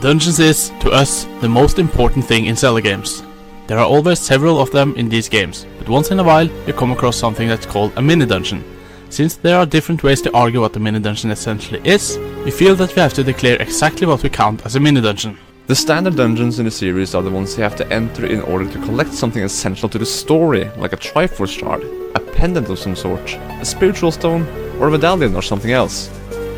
Dungeons is, to us, the most important thing in Zelda games. There are always several of them in these games, but once in a while you come across something that's called a mini-dungeon. Since there are different ways to argue what a mini-dungeon essentially is, we feel that we have to declare exactly what we count as a mini-dungeon. The standard dungeons in the series are the ones you have to enter in order to collect something essential to the story, like a Triforce shard, a pendant of some sort, a spiritual stone, or a medallion or something else.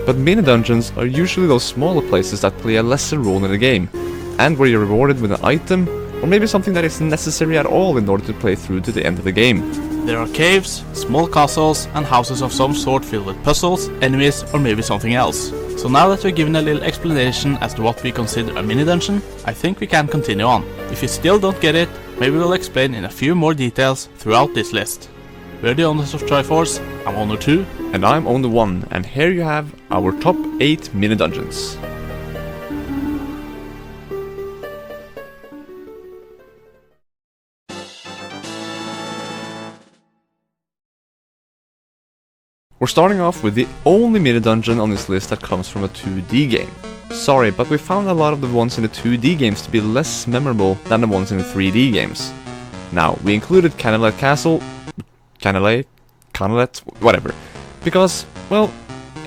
But mini-dungeons are usually those smaller places that play a lesser role in the game, and where you're rewarded with an item, or maybe something that isn't necessary at all in order to play through to the end of the game. There are caves, small castles, and houses of some sort filled with puzzles, enemies, or maybe something else. So now that we've given a little explanation as to what we consider a mini-dungeon, I think we can continue on. If you still don't get it, maybe we'll explain in a few more details throughout this list. We're the owners of Triforce, I'm owner 2. And I'm owner 1, and here you have our top 8 mini-dungeons. We're starting off with the only mini-dungeon on this list that comes from a 2D game. Sorry, but we found a lot of the ones in the 2D games to be less memorable than the ones in the 3D games. Now, we included Canalet Castle, Canalet, whatever, because, well,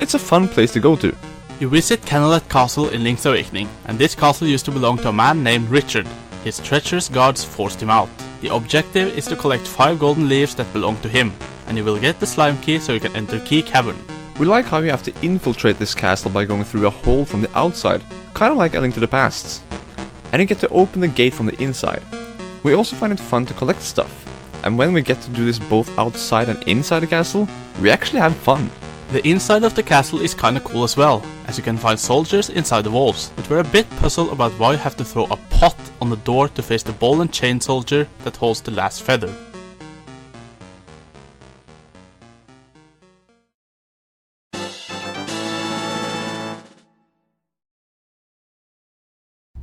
it's a fun place to go to. You visit Canalet Castle in Link's Awakening, and this castle used to belong to a man named Richard. His treacherous guards forced him out. The objective is to collect 5 golden leaves that belong to him, and you will get the slime key so you can enter Key Cavern. We like how you have to infiltrate this castle by going through a hole from the outside, kinda like A Link to the Past. And you get to open the gate from the inside. We also find it fun to collect stuff, and when we get to do this both outside and inside the castle, we actually have fun. The inside of the castle is kinda cool as well, as you can find soldiers inside the walls, but we're a bit puzzled about why you have to throw a pot on the door to face the ball and chain soldier that holds the last feather.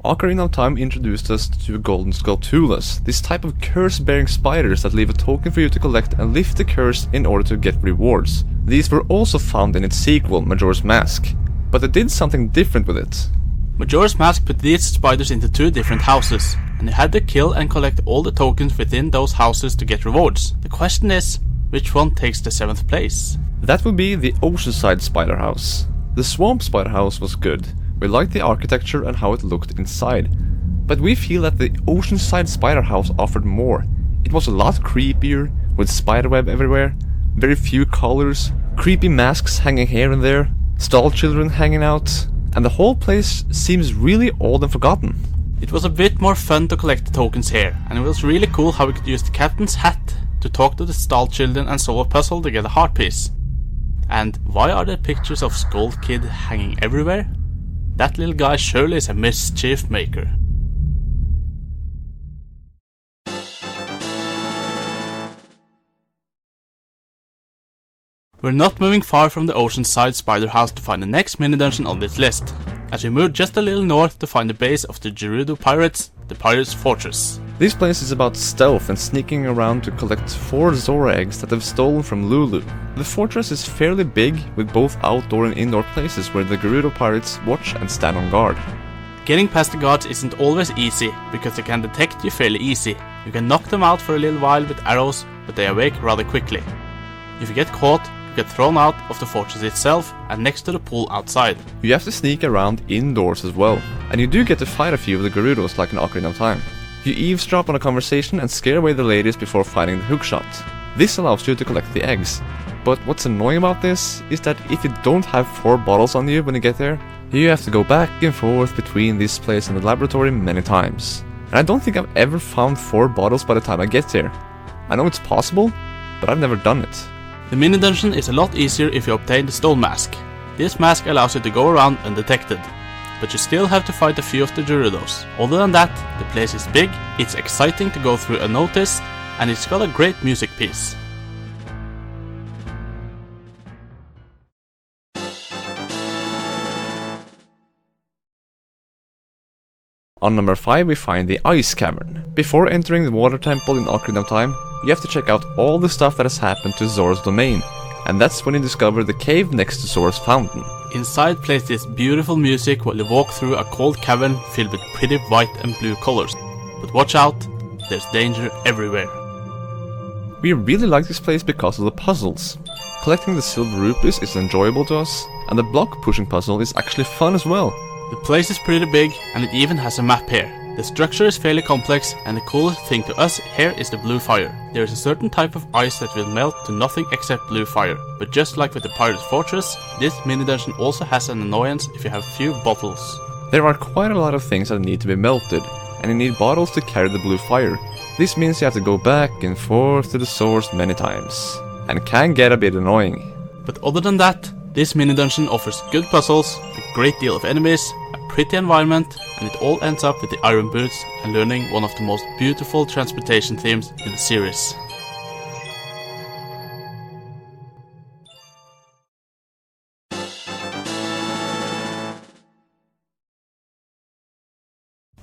Ocarina of Time introduced us to golden skulltulas, this type of curse-bearing spiders that leave a token for you to collect and lift the curse in order to get rewards. These were also found in its sequel, Majora's Mask, but they did something different with it. Majora's Mask put these spiders into 2 different houses, and you had to kill and collect all the tokens within those houses to get rewards. The question is, which one takes the 7th place? That would be the OCEANSIDE Spider House. The Swamp Spider House was good. We liked the architecture and how it looked inside, but we feel that the Oceanside Spider House offered more. It was a lot creepier, with spiderweb everywhere, very few colors, creepy masks hanging here and there, stall children hanging out, and the whole place seems really old and forgotten. It was a bit more fun to collect the tokens here, and it was really cool how we could use the captain's hat to talk to the stall children and solve a puzzle to get a heart piece. And why are there pictures of Skull Kid hanging everywhere? That little guy surely is a mischief maker. We're not moving far from the Oceanside Spider House to find the next mini-dungeon on this list, as we move just a little north to find the base of the GERUDO pirates, the Pirates' Fortress. This place is about stealth and sneaking around to collect 4 Zora eggs that they've stolen from Lulu. The fortress is fairly big, with both outdoor and indoor places where the GERUDO pirates watch and stand on guard. Getting past the guards isn't always easy, because they can detect you fairly easy. You can knock them out for a little while with arrows, but they awake rather quickly. If you get caught, you get thrown out of the fortress itself and next to the pool outside. You have to sneak around indoors as well, and you do get to fight a few of the Gerudos like in Ocarina of Time. You eavesdrop on a conversation and scare away the ladies before fighting the hookshot. This allows you to collect the eggs, but what's annoying about this is that if you don't have 4 bottles on you when you get there, you have to go back and forth between this place and the laboratory many times. And I don't think I've ever found 4 bottles by the time I get there. I know it's possible, but I've never done it. The mini-dungeon is a lot easier if you obtain the stone mask. This mask allows you to go around undetected, but you still have to fight a few of the Gerudos. Other than that, the place is big, it's exciting to go through unnoticed, and it's got a great music piece. On number 5 we find the Ice Cavern. Before entering the Water Temple in Ocarina of Time, you have to check out all the stuff that has happened to Zora's domain, and that's when you discover the cave next to Zora's fountain. Inside plays this beautiful music while you walk through a cold cavern filled with pretty white and blue colors. But watch out, there's danger everywhere. We really like this place because of the puzzles. Collecting the silver rupees is enjoyable to us, and the block pushing puzzle is actually fun as well. The place is pretty big and it even has a map here. The structure is fairly complex and the coolest thing to us here is the blue fire. There is a certain type of ice that will melt to nothing except blue fire. But just like with the Pirate's Fortress, this mini dungeon also has an annoyance if you have few bottles. There are quite a lot of things that need to be melted, and you need bottles to carry the blue fire. This means you have to go back and forth to the source many times, and can get a bit annoying. But other than that, this mini dungeon offers good puzzles, a great deal of enemies, a pretty environment, and it all ends up with the iron boots and learning one of the most beautiful transportation themes in the series.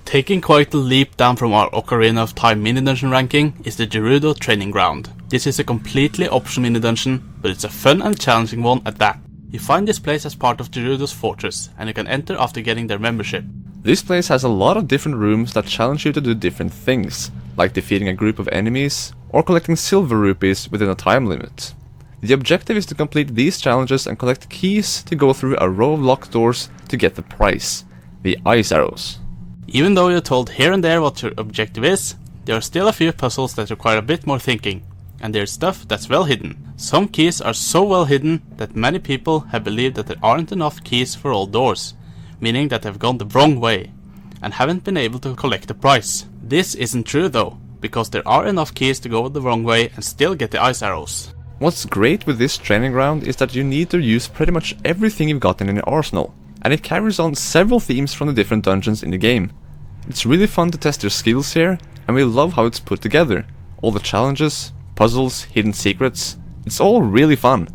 Taking quite a leap down from our Ocarina of Time mini dungeon ranking is the Gerudo training ground. This is a completely optional mini dungeon, but it's a fun and challenging one at that. You find this place as part of Gerudo's fortress, and you can enter after getting their membership. This place has a lot of different rooms that challenge you to do different things, like defeating a group of enemies, or collecting silver rupees within a time limit. The objective is to complete these challenges and collect keys to go through a row of locked doors to get the prize, the ice arrows. Even though you're told here and there what your objective is, there are still a few puzzles that require a bit more thinking, and there's stuff that's well hidden. Some keys are so well hidden that many people have believed that there aren't enough keys for all doors, meaning that they've gone the wrong way, and haven't been able to collect the prize. This isn't true though, because there are enough keys to go the wrong way and still get the ice arrows. What's great with this training ground is that you need to use pretty much everything you've got in your arsenal, and it carries on several themes from the different dungeons in the game. It's really fun to test your skills here, and we love how it's put together. All the challenges, puzzles, hidden secrets, it's all really fun.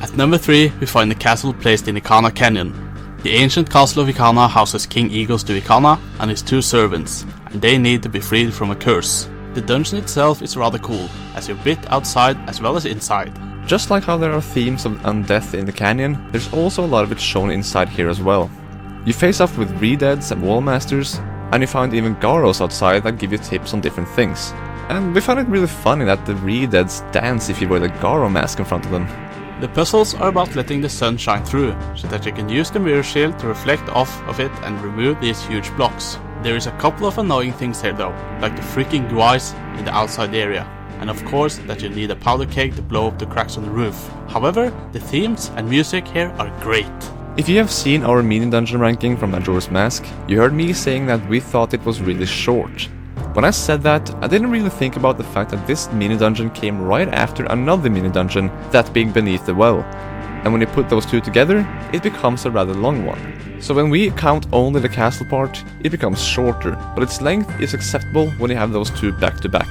At number 3 we find the castle placed in Ikana Canyon. The ancient castle of Ikana houses King Eagles to Ikana and his 2 servants, and they need to be freed from a curse. The dungeon itself is rather cool, as you're a bit outside as well as inside. Just like how there are themes of undeath in the canyon, there's also a lot of it shown inside here as well. You face off with Redeads and Wallmasters, and you find even Garos outside that give you tips on different things. And we found it really funny that the Redeads dance if you wear the Garo mask in front of them. The puzzles are about letting the sun shine through, so that you can use the mirror shield to reflect off of it and remove these huge blocks. There is a couple of annoying things here though, like the freaking guys in the outside area, and of course that you need a powder keg to blow up the cracks on the roof. However, the themes and music here are great. If you have seen our mini dungeon ranking from Majora's Mask, you heard me saying that we thought it was really short. When I said that, I didn't really think about the fact that this mini dungeon came right after another mini dungeon, that being beneath the well. And when you put those two together, it becomes a rather long one. So when we count only the castle part, it becomes shorter, but its length is acceptable when you have those two back to back.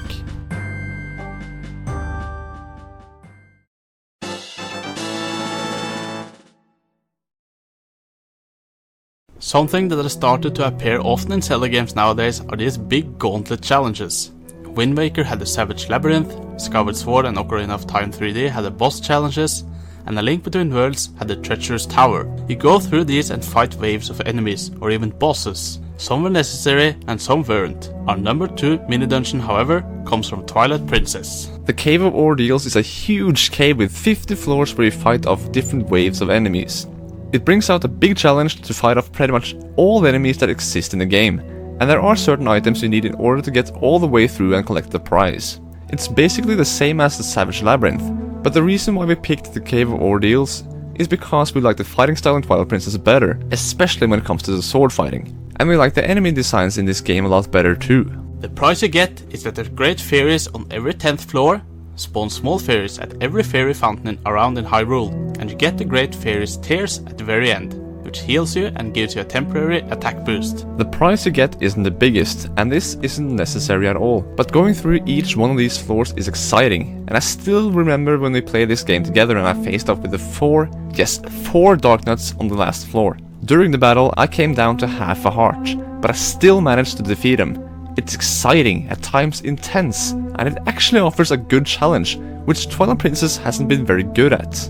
Something that has started to appear often in Zelda games nowadays are these big gauntlet challenges. Wind Waker had the Savage Labyrinth, Skyward Sword and Ocarina of Time 3D had the boss challenges, and A Link Between Worlds had the Treacherous Tower. You go through these and fight waves of enemies, or even bosses. Some were necessary and some weren't. Our number 2 mini dungeon, however, comes from Twilight Princess. The Cave of Ordeals is a huge cave with 50 floors where you fight off different waves of enemies. It brings out a big challenge to fight off pretty much all the enemies that exist in the game, and there are certain items you need in order to get all the way through and collect the prize. It's basically the same as the Savage Labyrinth, but the reason why we picked the Cave of Ordeals is because we like the fighting style in Twilight Princess better, especially when it comes to the sword fighting. And we like the enemy designs in this game a lot better too. The prize you get is that there are great fairies on every 10th floor, spawn small fairies at every fairy fountain around in Hyrule, and you get the Great Fairies Tears at the very end, which heals you and gives you a temporary attack boost. The prize you get isn't the biggest, and this isn't necessary at all, but going through each one of these floors is exciting, and I still remember when we played this game together and I faced off with the four Dark Nuts on the last floor. During the battle I came down to half a heart, but I still managed to defeat him. It's exciting, at times intense, and it actually offers a good challenge, which Twilight Princess hasn't been very good at.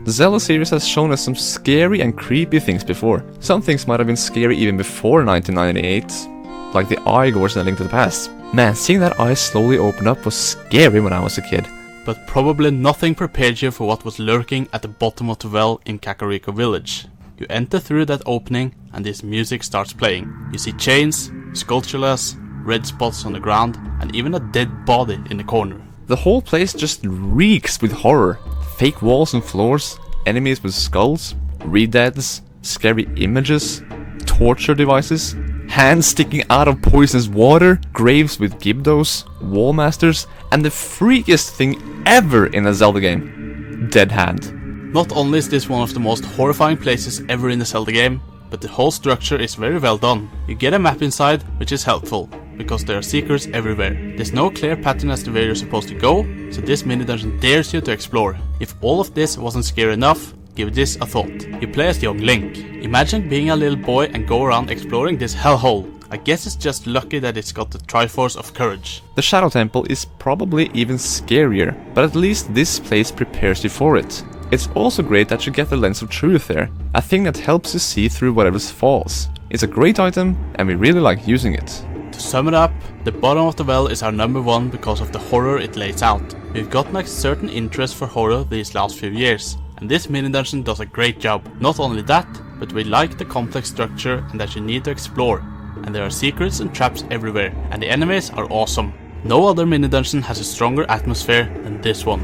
The Zelda series has shown us some scary and creepy things before. Some things might have been scary even before 1998, like the eye gores in A Link to the Past. Man, seeing that eye slowly open up was scary when I was a kid. But probably nothing prepared you for what was lurking at the bottom of the well in Kakariko Village. You enter through that opening and this music starts playing. You see chains, sculptures, red spots on the ground, and even a dead body in the corner. The whole place just reeks with horror. Fake walls and floors, enemies with skulls, re-deads, scary images, torture devices, hands sticking out of poisonous water, graves with Gibdos, wall masters, and the freakiest thing ever in a Zelda game, Dead Hand. Not only is this one of the most horrifying places ever in the Zelda game, but the whole structure is very well done. You get a map inside, which is helpful, because there are secrets everywhere. There's no clear pattern as to where you're supposed to go, so this mini dungeon dares you to explore. If all of this wasn't scary enough, give this a thought. You play as young Link. Imagine being a little boy and go around exploring this hellhole. I guess it's just lucky that it's got the Triforce of Courage. The Shadow Temple is probably even scarier, but at least this place prepares you for it. It's also great that you get the Lens of Truth there, a thing that helps you see through whatever falls. It's a great item, and we really like using it. To sum it up, the bottom of the well is our number one because of the horror it lays out. We've gotten a certain interest for horror these last few years, and this mini dungeon does a great job. Not only that, but we like the complex structure and that you need to explore. And there are secrets and traps everywhere, and the enemies are awesome. No other mini dungeon has a stronger atmosphere than this one.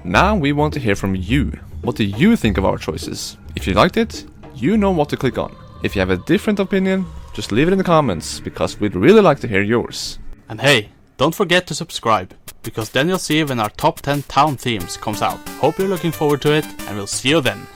Now we want to hear from you. What do you think of our choices? If you liked it, you know what to click on. If you have a different opinion, just leave it in the comments, because we'd really like to hear yours. And hey, don't forget to subscribe, because then you'll see when our top 10 town themes comes out. Hope you're looking forward to it, and we'll see you then.